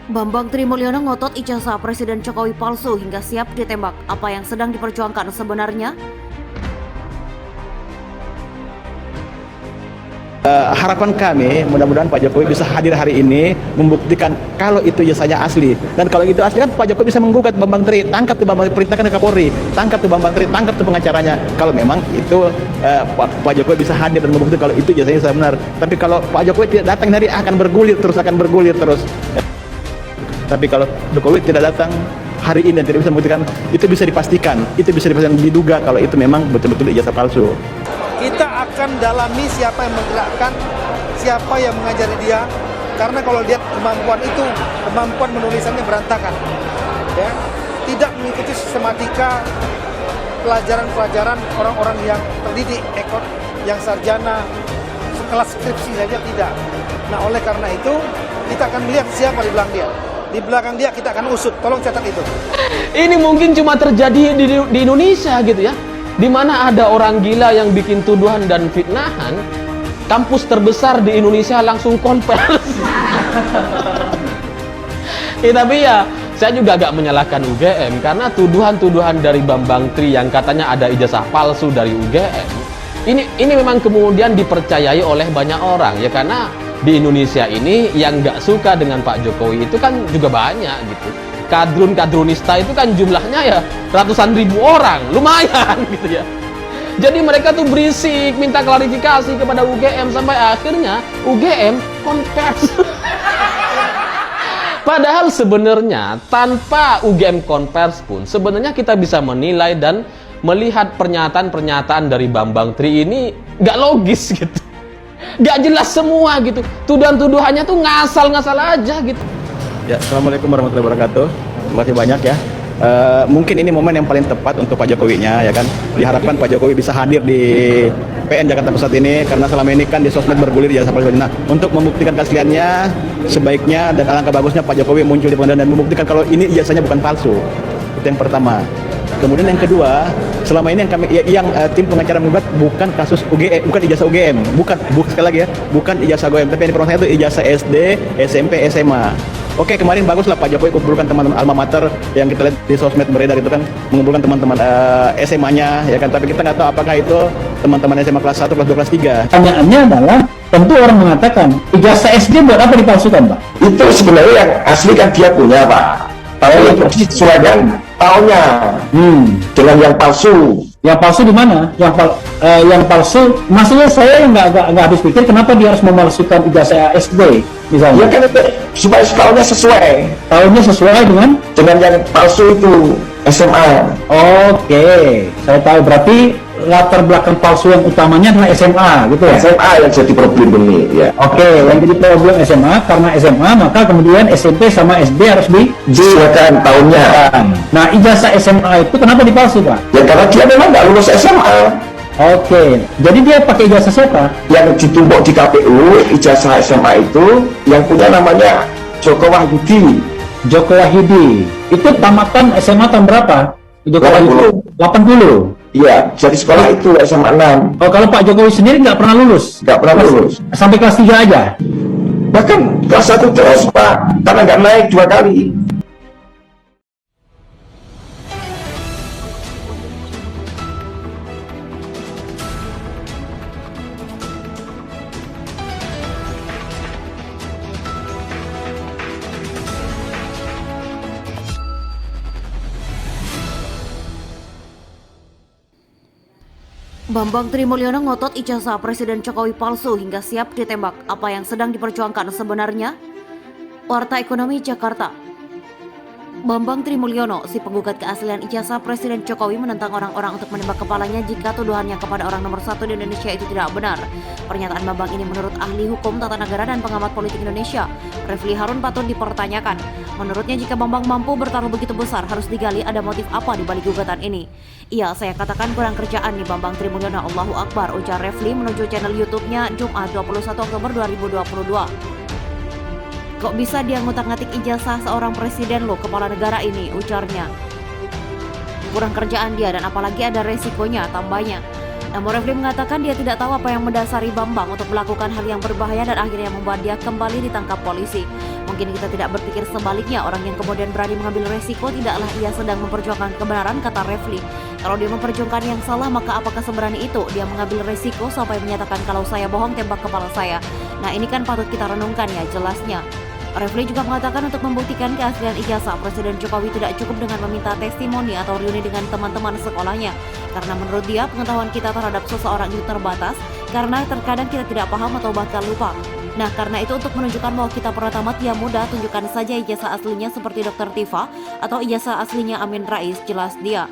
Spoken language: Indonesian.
Bambang Trimulyono ngotot ijazah Presiden Jokowi palsu hingga siap ditembak. Apa yang sedang diperjuangkan sebenarnya? Harapan kami mudah-mudahan Pak Jokowi bisa hadir hari ini membuktikan kalau itu ijazahnya asli, dan kalau itu asli kan Pak Jokowi bisa menggugat Bambang Tri, tangkap tuh Bambang Tri, perintahkan ke Kapolri, tangkap tuh Bambang Tri, tangkap tuh pengacaranya. Kalau memang itu Pak Jokowi bisa hadir dan membuktikan kalau itu ijazahnya benar. Tapi kalau Pak Jokowi tidak datang hari akan bergulir terus. Tapi kalau Jokowi tidak datang hari ini dan tidak bisa membuktikan, itu bisa dipastikan, diduga kalau itu memang betul-betul ijazah palsu. Kita akan dalami siapa yang menggerakkan, siapa yang mengajari dia. Karena kalau lihat kemampuan menulisannya berantakan, ya, tidak mengikuti sistematika pelajaran-pelajaran orang-orang yang terdidik, yang sarjana, kelas skripsi saja tidak. Nah, oleh karena itu kita akan melihat siapa di belakang dia. Di belakang dia kita akan usut. Tolong catat itu. Ini mungkin cuma terjadi di Indonesia gitu ya, di mana ada orang gila yang bikin tuduhan dan fitnahan, kampus terbesar di Indonesia langsung konvers. Tapi ya, saya juga agak menyalahkan UGM karena tuduhan-tuduhan dari Bambang Tri yang katanya ada ijazah palsu dari UGM. Ini memang kemudian dipercayai oleh banyak orang ya, karena di Indonesia ini yang nggak suka dengan Pak Jokowi itu kan juga banyak gitu. Kadrun-kadrunista itu kan jumlahnya ya ratusan ribu orang, lumayan gitu ya. Jadi mereka tuh berisik minta klarifikasi kepada UGM sampai akhirnya UGM konvers. Padahal sebenarnya tanpa UGM konvers pun sebenarnya kita bisa menilai dan melihat pernyataan-pernyataan dari Bambang Tri ini nggak logis gitu. Nggak jelas semua gitu. Tuduhan-tuduhannya tuh ngasal-ngasal aja gitu. Ya, Assalamualaikum warahmatullahi wabarakatuh. Terima kasih banyak ya. Mungkin ini momen yang paling tepat untuk Pak Jokowinya ya kan. Diharapkan Pak Jokowi bisa hadir di PN Jakarta Pusat ini karena selama ini kan di sosmed bergulir ijazah palsu. Nah, untuk membuktikan keasliannya sebaiknya dan alangkah bagusnya Pak Jokowi muncul di pengadilan dan membuktikan kalau ini ijazahnya bukan palsu. Itu yang pertama. Kemudian yang kedua, selama ini yang tim pengacara menggugat bukan kasus UGM, bukan ijazah UGM, bukan sekali lagi ya, bukan ijazah UGM, tapi yang dipermasalahkan itu ijazah SD, SMP, SMA. Oke, kemarin baguslah Pak Jokowi kumpulkan teman-teman alma mater yang kita lihat di sosmed beredar itu kan, mengumpulkan teman-teman SMA-nya ya kan, tapi kita nggak tahu apakah itu teman-teman SMA kelas 1, kelas 2, kelas 3. Pertanyaannya adalah, tentu orang mengatakan ijazah SD buat apa dipalsukan, Pak? Itu sebenarnya yang asli kan dia punya, Pak. Tapi sesuai dengan tahunnya dengan yang palsu. Yang palsu di mana? Yang palsu, maksudnya saya nggak habis pikir kenapa dia harus memalsukan ijazah SD misalnya. Ya kan itu supaya tahunnya sesuai. Tahunnya sesuai dengan yang palsu itu SMA. Oke, saya tahu, berarti latar belakang palsu yang utamanya adalah SMA gitu ya? SMA yang jadi problem ini ya. Oke, yang jadi problem SMA, karena SMA maka kemudian SMP sama SD harus disesuaikan tahunnya. Nah, ijazah SMA itu kenapa dipalsu, Pak? Ya karena dia memang nggak lulus SMA. Oke, jadi dia pakai ijazah siapa? Yang ditumpuk di KPU ijazah SMA itu yang punya namanya Joko Wahyudi. Joko Wahyudi itu tamatan SMA tahun berapa? Joko Wahyudi 80. Iya, jadi sekolah itu SMA 6. Oh, kalau Pak Jokowi sendiri nggak pernah lulus? Nggak pernah lulus. Sampai kelas 3 aja? Bahkan kelas 1 terus, Pak, karena nggak naik 2 kali. Bambang Trimulyono ngotot ijazah Presiden Jokowi palsu hingga siap ditembak. Apa yang sedang diperjuangkan sebenarnya? Warta Ekonomi Jakarta. Bambang Trimulyono, si penggugat keaslian ijazah Presiden Jokowi, menentang orang-orang untuk menembak kepalanya jika tuduhannya kepada orang nomor 1 di Indonesia itu tidak benar. Pernyataan Bambang ini menurut ahli hukum tata negara dan pengamat politik Indonesia, Refli Harun, patut dipertanyakan. Menurutnya, jika Bambang mampu bertaruh begitu besar, harus digali ada motif apa di balik gugatan ini. Iya, saya katakan kurang kerjaan nih Bambang Trimulyono, Allahu Akbar, ujar Refli menuju channel YouTube-nya Jumat 21 Oktober 2022. Kok bisa dia ngutak-ngatik ijazah seorang presiden loh, kepala negara ini, ujarnya. Kurang kerjaan dia dan apalagi ada resikonya, tambahnya. Namun Refli mengatakan dia tidak tahu apa yang mendasari Bambang untuk melakukan hal yang berbahaya dan akhirnya membuat dia kembali ditangkap polisi. Mungkin kita tidak berpikir sebaliknya, orang yang kemudian berani mengambil resiko tidaklah ia sedang memperjuangkan kebenaran, kata Refli. Kalau dia memperjuangkan yang salah, maka apakah seberani itu dia mengambil resiko sampai menyatakan kalau saya bohong tembak kepala saya? Nah, ini kan patut kita renungkan ya, jelasnya. Refli juga mengatakan untuk membuktikan keaslian ijazah, Presiden Jokowi tidak cukup dengan meminta testimoni atau reuni dengan teman-teman sekolahnya. Karena menurut dia, pengetahuan kita terhadap seseorang itu terbatas, karena terkadang kita tidak paham atau bahkan lupa. Nah, karena itu untuk menunjukkan bahwa kita pernah tamat, ya mudah, tunjukkan saja ijazah aslinya seperti Dr. Tifa atau ijazah aslinya Amin Rais, jelas dia.